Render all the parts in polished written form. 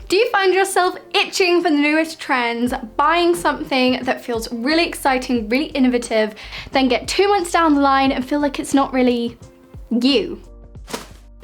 Do you find yourself itching for the newest trends, buying something that feels really exciting, really innovative, then get 2 months down the line and feel like it's not really you?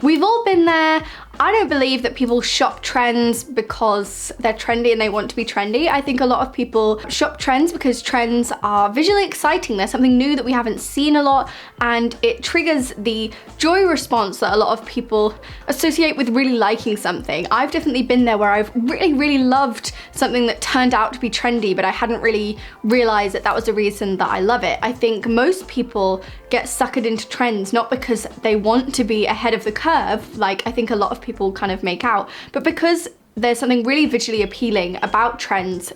We've all been there. I don't believe that people shop trends because they're trendy and they want to be trendy. I think a lot of people shop trends because trends are visually exciting. There's something new that we haven't seen a lot, and it triggers the joy response that a lot of people associate with really liking something. I've definitely been there where I've really loved something that turned out to be trendy, but I hadn't really realized that that was the reason that I love it. I think most people get suckered into trends not because they want to be ahead of the curve, like I think a lot of people kind of make out, but because there's something really visually appealing about trends,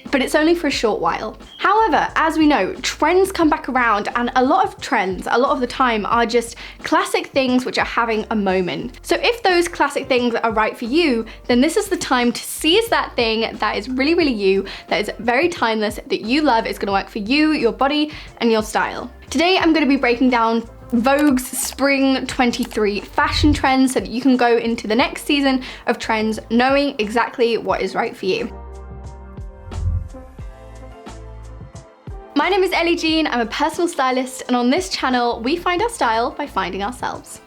but it's only for a short while. However, as we know, trends come back around, and a lot of trends, a lot of the time, are just classic things which are having a moment. So if those classic things are right for you, then this is the time to seize that thing that is really you, that is very timeless, that you love, is gonna work for you, your body, and your style. Today, I'm gonna be breaking down Vogue's Spring 23 fashion trends so that you can go into the next season of trends knowing exactly what is right for you. My name is Ellie-Jean, I'm a personal stylist, and on this channel, we find our style by finding ourselves.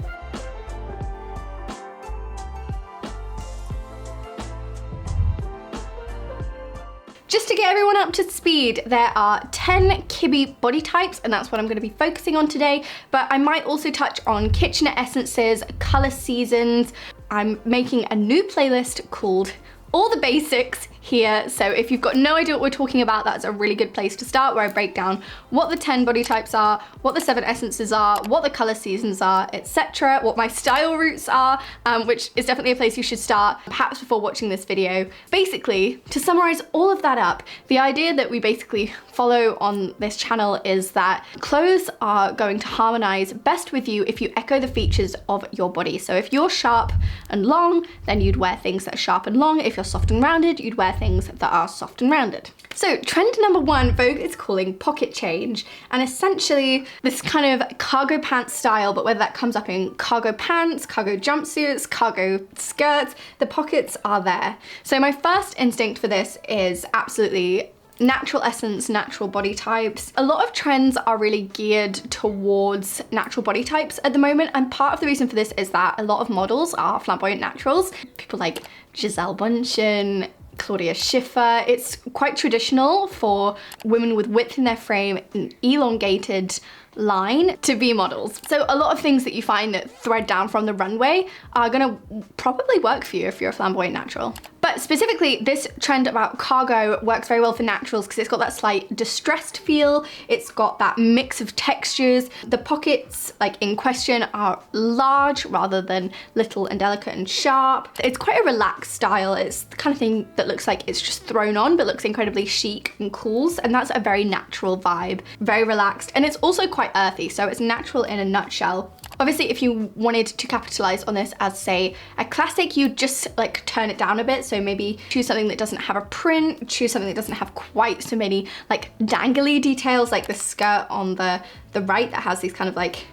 Just to get everyone up to speed, there are 10 Kibbe body types, and that's what I'm going to be focusing on today, but I might also touch on kitchenette essences, color seasons. I'm making a new playlist called All the Basics here, so if you've got no idea what we're talking about, that's a really good place to start, where I break down what the 10 body types are, what the 7 essences are, what the color seasons are, etc., what my style routes are, which is definitely a place you should start, perhaps before watching this video. Basically, to summarize all of that up, the idea that we basically follow on this channel is that clothes are going to harmonize best with you if you echo the features of your body. So if you're sharp and long, then you'd wear things that are sharp and long. If you're soft and rounded, you'd wear things that are soft and rounded. So trend number 1, Vogue is calling pocket change, and essentially this kind of cargo pants style, but whether that comes up in cargo pants, cargo jumpsuits, cargo skirts, the pockets are there. So my first instinct for this is absolutely natural essence, natural body types. A lot of trends are really geared towards natural body types at the moment, and part of the reason for this is that a lot of models are flamboyant naturals. People like Giselle Bundchen, Claudia Schiffer. It's quite traditional for women with width in their frame, an elongated line, to be models. So a lot of things that you find that thread down from the runway are gonna probably work for you if you're a flamboyant natural. But specifically, this trend about cargo works very well for naturals because it's got that slight distressed feel, it's got that mix of textures. The pockets, like in question, are large rather than little and delicate and sharp. It's quite a relaxed style. It's the kind of thing that looks like it's just thrown on, but looks incredibly chic and cool, and that's a very natural vibe, very relaxed, and it's also quite earthy, so it's natural in a nutshell. Obviously, if you wanted to capitalize on this as, say, a classic, you'd just like turn it down a bit. So maybe choose something that doesn't have a print, choose something that doesn't have quite so many like dangly details, like the skirt on the right that has these kind of like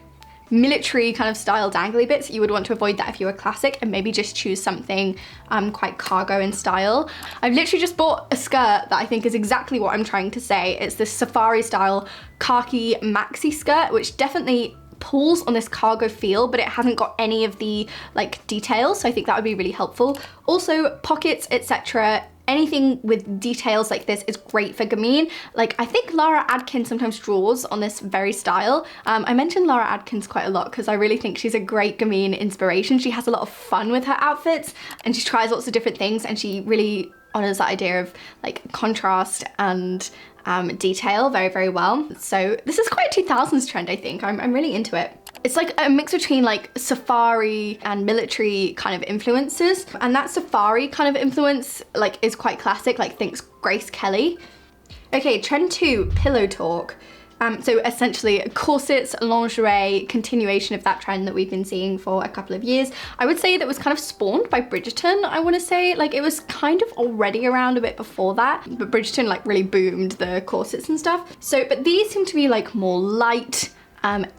military kind of style dangly bits. You would want to avoid that if you were classic, and maybe just choose something quite cargo in style. I've literally just bought a skirt that I think is exactly what I'm trying to say. It's this safari style khaki maxi skirt, which definitely pulls on this cargo feel, but it hasn't got any of the like details, so I think that would be really helpful. Also, pockets, etc. Anything with details like this is great for gamine. Like, I think Lara Adkins sometimes draws on this very style. I mention Lara Adkins quite a lot because I really think she's a great gamine inspiration. She has a lot of fun with her outfits, and she tries lots of different things, and she really honors that idea of like contrast and detail very well. So this is quite a 2000s trend, I think. I'm really into it. It's like a mix between like safari and military kind of influences, and that safari kind of influence like is quite classic, like thinks Grace Kelly. Okay, trend 2, pillow talk. So essentially corsets, lingerie, continuation of that trend that we've been seeing for a couple of years. I would say that was kind of spawned by Bridgerton, I want to say. Like, it was kind of already around a bit before that, but Bridgerton like really boomed the corsets and stuff. So, but these seem to be like more light,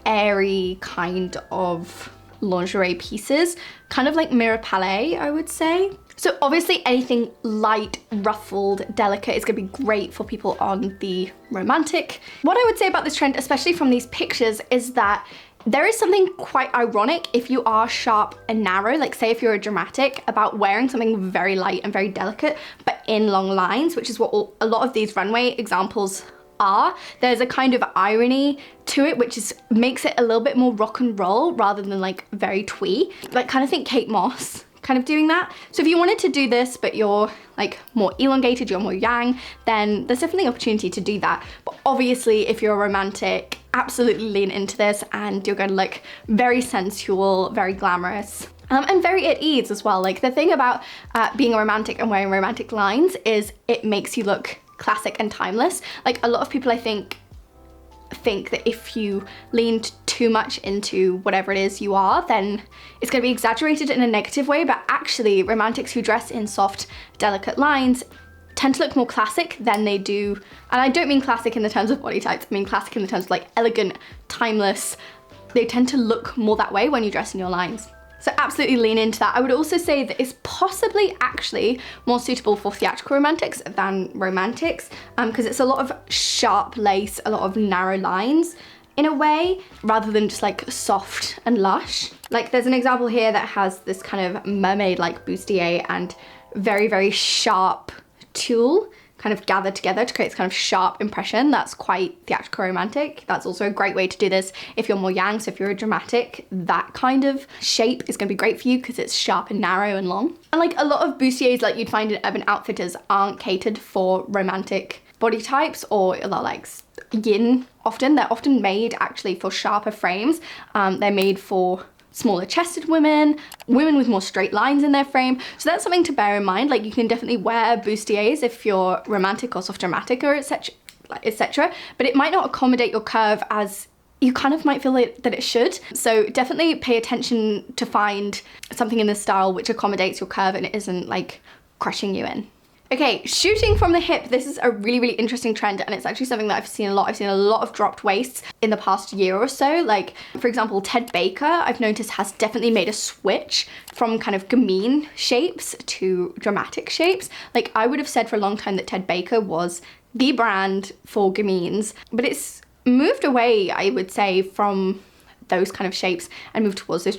airy kind of lingerie pieces, kind of like mirror palette, I would say. So obviously anything light, ruffled, delicate is gonna be great for people on the romantic. What I would say about this trend, especially from these pictures, is that there is something quite ironic if you are sharp and narrow, like say if you're a dramatic, about wearing something very light and very delicate, but in long lines, which is what a lot of these runway examples are. There's a kind of irony to it, which makes it a little bit more rock and roll rather than like very twee. Like kind of think Kate Moss kind of doing that. So if you wanted to do this, but you're like more elongated, you're more yang, then there's definitely an opportunity to do that. But obviously if you're a romantic, absolutely lean into this and you're going to look very sensual, very glamorous. And very at ease as well. Like the thing about being a romantic and wearing romantic lines is it makes you look classic and timeless. Like a lot of people I think that if you leaned too much into whatever it is you are, then it's going to be exaggerated in a negative way, but actually romantics who dress in soft, delicate lines tend to look more classic than they do, and I don't mean classic in the terms of body types, I mean classic in the terms of like elegant, timeless. They tend to look more that way when you dress in your lines. So absolutely lean into that. I would also say that it's possibly actually more suitable for theatrical romantics than romantics, because it's a lot of sharp lace, a lot of narrow lines in a way, rather than just like soft and lush. Like there's an example here that has this kind of mermaid-like bustier and very, very sharp tulle kind of gathered together to create this kind of sharp impression. That's quite theatrical romantic. That's also a great way to do this if you're more yang. So if you're a dramatic, that kind of shape is gonna be great for you because it's sharp and narrow and long. And like a lot of bustiers like you'd find in Urban Outfitters aren't catered for romantic body types, or they're like yin often. They're often made actually for sharper frames. They're made for smaller chested women with more straight lines in their frame. So that's something to bear in mind. Like you can definitely wear bustiers if you're romantic or soft dramatic or etc. But it might not accommodate your curve as you kind of might feel that it should. So definitely pay attention to find something in this style which accommodates your curve and it isn't like crushing you in. Okay, shooting from the hip, this is a really, really interesting trend and it's actually something that I've seen a lot. I've seen a lot of dropped waists in the past year or so. Like, for example, Ted Baker, I've noticed has definitely made a switch from kind of gamine shapes to dramatic shapes. Like, I would have said for a long time that Ted Baker was the brand for gamines, but it's moved away, I would say, from those kind of shapes and moved towards this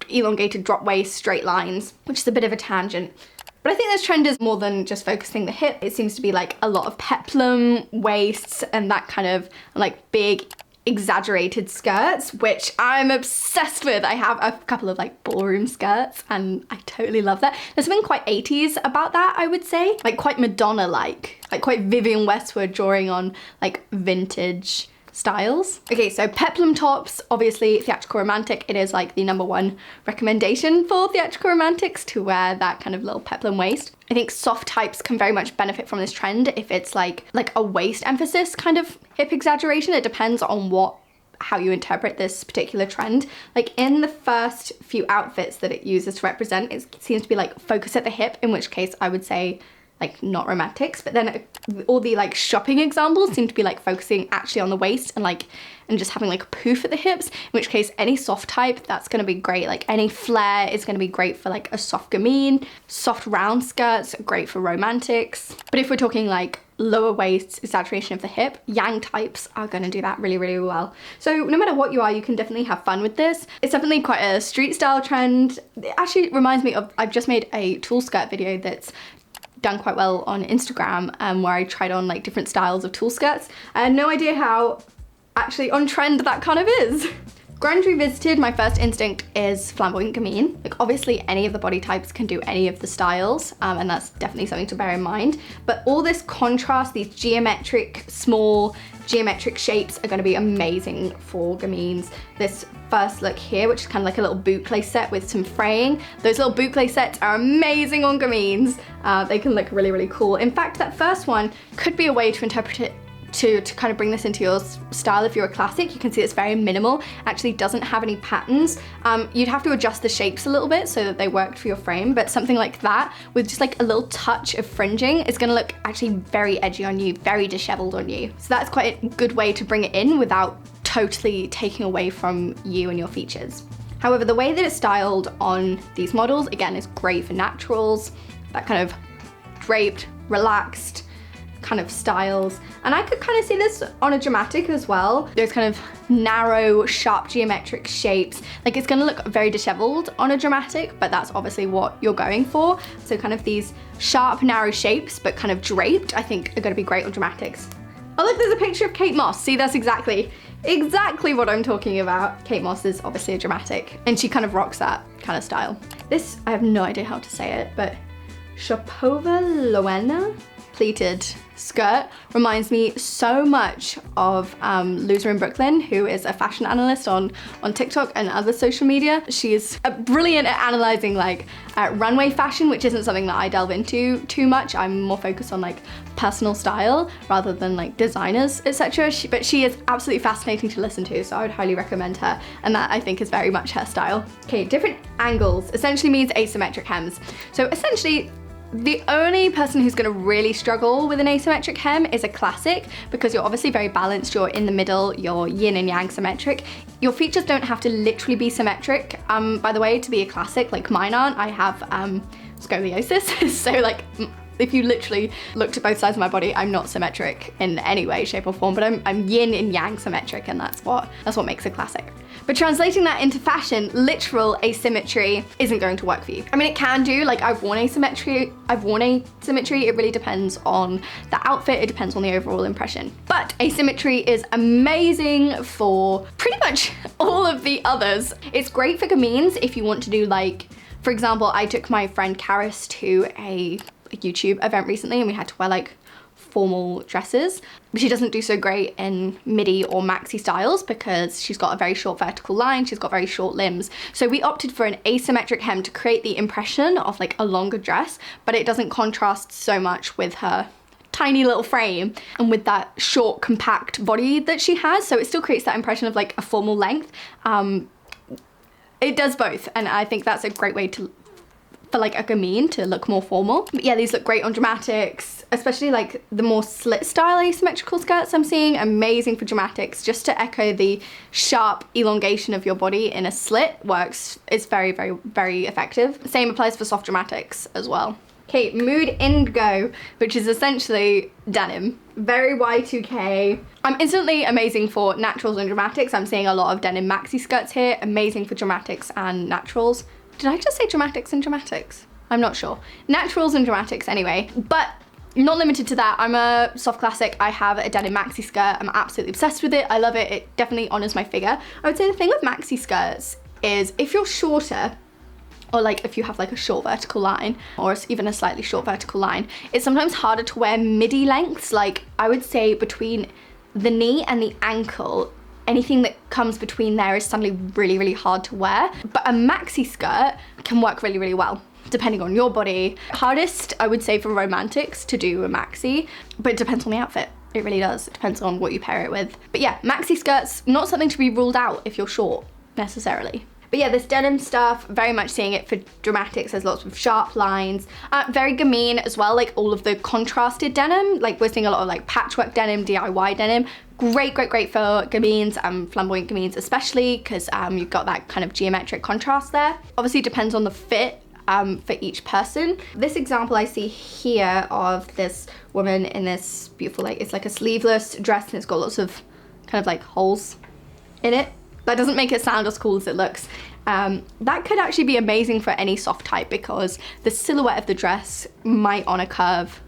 elongated drop waist, straight lines, which is a bit of a tangent. But I think this trend is more than just focusing the hip. It seems to be like a lot of peplum waists and that kind of like big exaggerated skirts, which I'm obsessed with. I have a couple of like ballroom skirts and I totally love that. There's something quite 80s about that, I would say. Like quite Madonna-like, like quite Vivienne Westwood drawing on like vintage styles. Okay, so peplum tops, obviously theatrical romantic. It is like the #1 recommendation for theatrical romantics to wear that kind of little peplum waist. I think soft types can very much benefit from this trend if it's like a waist emphasis kind of hip exaggeration. It depends on how you interpret this particular trend. Like in the first few outfits that it uses to represent, it seems to be like focus at the hip, in which case I would say like not romantics, but then all the like shopping examples seem to be like focusing actually on the waist and just having like a poof at the hips, in which case any soft type, that's gonna be great. Like any flare is gonna be great for like a soft gamine. Soft round skirts, great for romantics. But if we're talking like lower waist, exaggeration of the hip, yang types are gonna do that really, really well. So no matter what you are, you can definitely have fun with this. It's definitely quite a street style trend. It actually reminds me of, I've just made a tulle skirt video that's done quite well on Instagram, where I tried on like different styles of tulle skirts. I had no idea how actually on trend that kind of is. Grunge Revisited, my first instinct is flamboyant gamine. Like obviously any of the body types can do any of the styles, and that's definitely something to bear in mind. But all this contrast, these small geometric shapes are gonna be amazing for gamines. This first look here, which is kind of like a little boucle set with some fraying. Those little boucle sets are amazing on gamines. They can look really, really cool. In fact, that first one could be a way to interpret it to kind of bring this into your style. If you're a classic, you can see it's very minimal, actually doesn't have any patterns. You'd have to adjust the shapes a little bit so that they worked for your frame, but something like that with just like a little touch of fringing is gonna look actually very edgy on you, very disheveled on you. So that's quite a good way to bring it in without totally taking away from you and your features. However, the way that it's styled on these models, again, is great for naturals, that kind of draped, relaxed kind of styles. And I could kind of see this on a dramatic as well. Those kind of narrow, sharp geometric shapes. Like, it's gonna look very disheveled on a dramatic, but that's obviously what you're going for. So kind of these sharp, narrow shapes, but kind of draped, I think are gonna be great on dramatics. Oh look, there's a picture of Kate Moss. See, that's exactly what I'm talking about. Kate Moss is obviously a dramatic, and she kind of rocks that kind of style. This, I have no idea how to say it, but Shapova Loena pleated skirt reminds me so much of Loser in Brooklyn, who is a fashion analyst on TikTok and other social media. She is brilliant at analyzing like runway fashion, which isn't something that I delve into too much. I'm more focused on like personal style rather than like designers, etc. But she is absolutely fascinating to listen to, so I would highly recommend her, and that I think is very much her style. Okay, different angles essentially means asymmetric hems. So essentially, the only person who's gonna really struggle with an asymmetric hem is a classic, because you're obviously very balanced, you're in the middle, you're yin and yang symmetric. Your features don't have to literally be symmetric, by the way, to be a classic, like mine aren't. I have scoliosis, so like, if you literally looked at both sides of my body, I'm not symmetric in any way, shape or form, but I'm yin and yang symmetric, and that's what makes a classic. But translating that into fashion, literal asymmetry isn't going to work for you. I mean, it can do, like I've worn asymmetry, it really depends on the outfit, it depends on the overall impression. But asymmetry is amazing for pretty much all of the others. It's great for gamines if you want to do, like, for example, I took my friend Karis to a YouTube event recently, and we had to wear like formal dresses. She doesn't do so great in midi or maxi styles because she's got a very short vertical line, she's got very short limbs. So we opted for an asymmetric hem to create the impression of like a longer dress, but it doesn't contrast so much with her tiny little frame and with that short, compact body that she has. So it still creates that impression of like a formal length. It does both, and I think that's a great way for like a gamine to look more formal. But yeah, these look great on dramatics, especially like the more slit style asymmetrical skirts I'm seeing, amazing for dramatics, just to echo the sharp elongation of your body in a slit works. It's very, very, very effective. Same applies for soft dramatics as well. Okay, Mood Indigo, which is essentially denim. Very Y2K. Instantly amazing for naturals and dramatics. I'm seeing a lot of denim maxi skirts here, amazing for dramatics and naturals. Did I just say dramatics and dramatics? I'm not sure. Naturals and dramatics anyway, but not limited to that. I'm a soft classic. I have a denim maxi skirt. I'm absolutely obsessed with it. I love it. It definitely honors my figure. I would say the thing with maxi skirts is if you're shorter, or like if you have like a short vertical line or even a slightly short vertical line, it's sometimes harder to wear midi lengths. Like I would say between the knee and the ankle, anything that comes between there is suddenly really, really hard to wear. But a maxi skirt can work really, really well, depending on your body. Hardest, I would say, for romantics to do a maxi, but it depends on the outfit. It really does. It depends on what you pair it with. But yeah, maxi skirts, not something to be ruled out if you're short, necessarily. But yeah, this denim stuff, very much seeing it for dramatics. There's lots of sharp lines. Very gamine as well, like all of the contrasted denim. Like we're seeing a lot of like patchwork denim, DIY denim. Great, great, great for gamines and flamboyant gamines especially, because you've got that kind of geometric contrast there. Obviously it depends on the fit for each person. This example I see here of this woman in this beautiful, like it's like a sleeveless dress and it's got lots of kind of like holes in it. That doesn't make it sound as cool as it looks. That could actually be amazing for any soft type because the silhouette of the dress might on a curve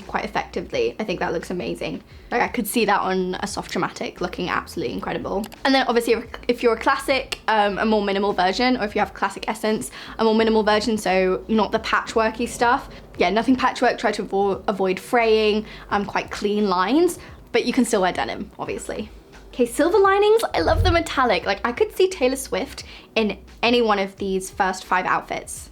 quite effectively. I think that looks amazing. Like I could see that on a soft dramatic looking absolutely incredible. And then obviously if you're a classic, a more minimal version, or if you have classic essence, a more minimal version, so not the patchworky stuff. Yeah, nothing patchwork, try to avoid fraying, quite clean lines, but you can still wear denim, obviously. Okay, silver linings, I love the metallic. Like I could see Taylor Swift in any one of these first 5 outfits.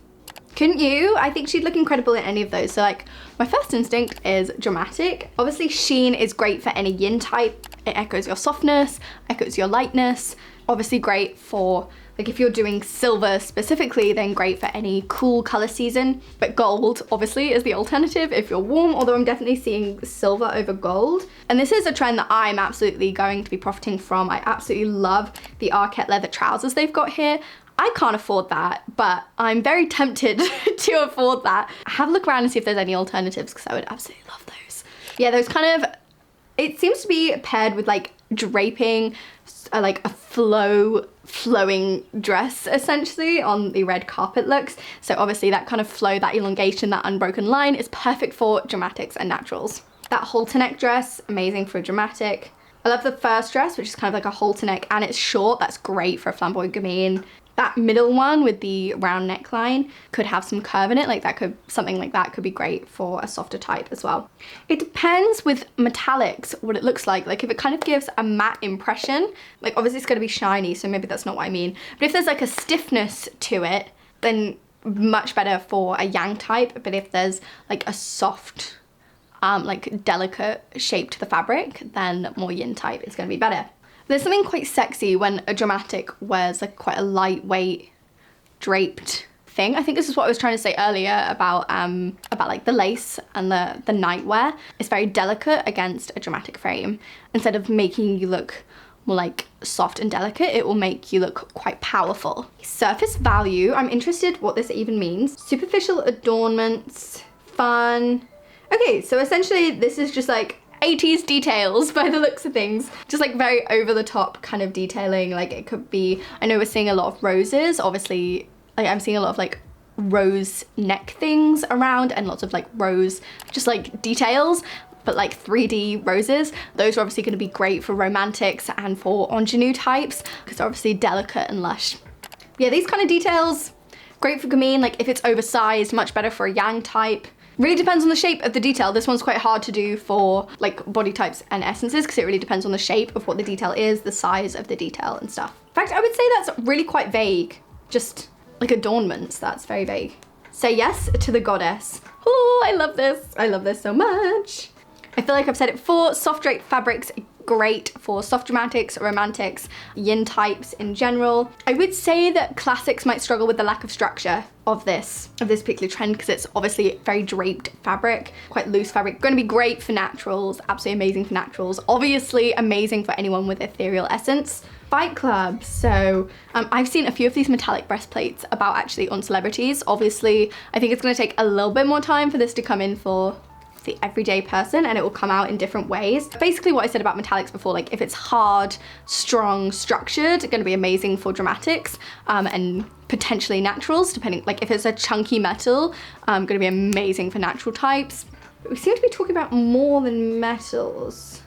Couldn't you? I think she'd look incredible in any of those. So like my first instinct is dramatic. Obviously sheen is great for any yin type. It echoes your softness, echoes your lightness. Obviously great for, like if you're doing silver specifically, then great for any cool color season. But gold obviously is the alternative if you're warm, although I'm definitely seeing silver over gold. And this is a trend that I'm absolutely going to be profiting from. I absolutely love the Arquette leather trousers they've got here. I can't afford that, but I'm very tempted to afford that. Have a look around and see if there's any alternatives, because I would absolutely love those. Yeah, those kind of, it seems to be paired with like draping, like a flowing dress essentially on the red carpet looks. So obviously that kind of flow, that elongation, that unbroken line is perfect for dramatics and naturals. That halter neck dress, amazing for a dramatic. I love the first dress, which is kind of like a halter neck and it's short. That's great for a flamboyant gamine. That middle one with the round neckline could have some curve in it, like that could, something like that could be great for a softer type as well. It depends with metallics what it looks like if it kind of gives a matte impression, like obviously it's gonna be shiny, so maybe that's not what I mean. But if there's like a stiffness to it, then much better for a yang type. But if there's like a soft, like delicate shape to the fabric, then more yin type is gonna be better. There's something quite sexy when a dramatic wears like quite a lightweight draped thing. I think this is what I was trying to say earlier about like the lace and the nightwear. It's very delicate against a dramatic frame. Instead of making you look more like soft and delicate, it will make you look quite powerful. Surface value, I'm interested what this even means. Superficial adornments, fun. Okay, so essentially this is just like 80s details by the looks of things. Just like very over the top kind of detailing. Like it could be, I know we're seeing a lot of roses, obviously, like I'm seeing a lot of like rose neck things around and lots of like rose, just like details, but like 3D roses. Those are obviously going to be great for romantics and for ingenue types because they're obviously delicate and lush. Yeah, these kind of details, great for gamine. Like if it's oversized, much better for a yang type. Really depends on the shape of the detail. This one's quite hard to do for like body types and essences because it really depends on the shape of what the detail is, the size of the detail and stuff. In fact, I would say that's really quite vague. Just like adornments, that's very vague. Say yes to the goddess. Oh, I love this. I love this so much. I feel like I've said it before, soft drape fabrics, great for soft dramatics, romantics, yin types in general. I would say that classics might struggle with the lack of structure of this particular trend because it's obviously very draped fabric, quite loose fabric. Going to be great for naturals, absolutely amazing for naturals. Obviously amazing for anyone with ethereal essence. Fight Club. So I've seen a few of these metallic breastplates about actually on celebrities. Obviously, I think it's going to take a little bit more time for this to come in for the everyday person and it will come out in different ways. Basically what I said about metallics before, like if it's hard, strong, structured, it's going to be amazing for dramatics and potentially naturals, depending, like if it's a chunky metal, going to be amazing for natural types. But we seem to be talking about more than metals.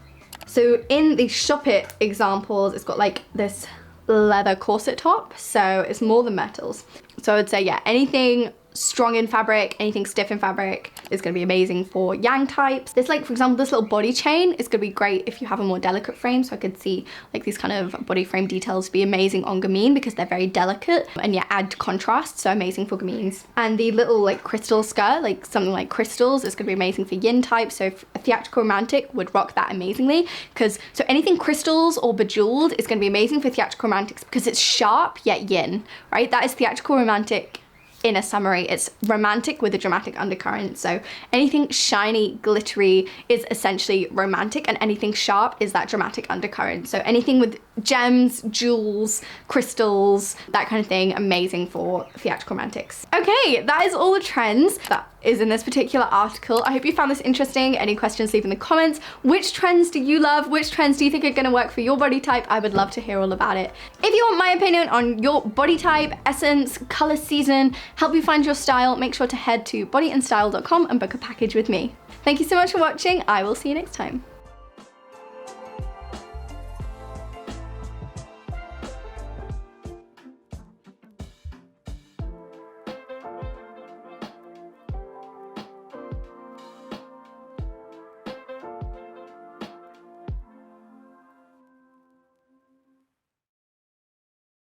So in the Shop It examples, it's got like this leather corset top, so it's more than metals. So I would say, yeah, anything strong in fabric, anything stiff in fabric is going to be amazing for yang types. This, like for example, this little body chain is going to be great if you have a more delicate frame. So I could see like these kind of body frame details be amazing on gamine because they're very delicate and yeah, add contrast, so amazing for gamines. And the little like crystal skirt, like something like crystals, is going to be amazing for yin type. So if a theatrical romantic would rock that amazingly, because so anything crystals or bejeweled is going to be amazing for theatrical romantics because it's sharp yet yin, right? That is theatrical romantic. In a summary, it's romantic with a dramatic undercurrent. So anything shiny, glittery is essentially romantic and anything sharp is that dramatic undercurrent. So anything with gems, jewels, crystals, that kind of thing, amazing for theatrical romantics. Okay, that is all the trends that is in this particular article. I hope you found this interesting. Any questions, leave in the comments. Which trends do you love? Which trends do you think are gonna work for your body type? I would love to hear all about it. If you want my opinion on your body type, essence, color season, help you find your style, make sure to head to bodyandstyle.com and book a package with me. Thank you so much for watching. I will see you next time.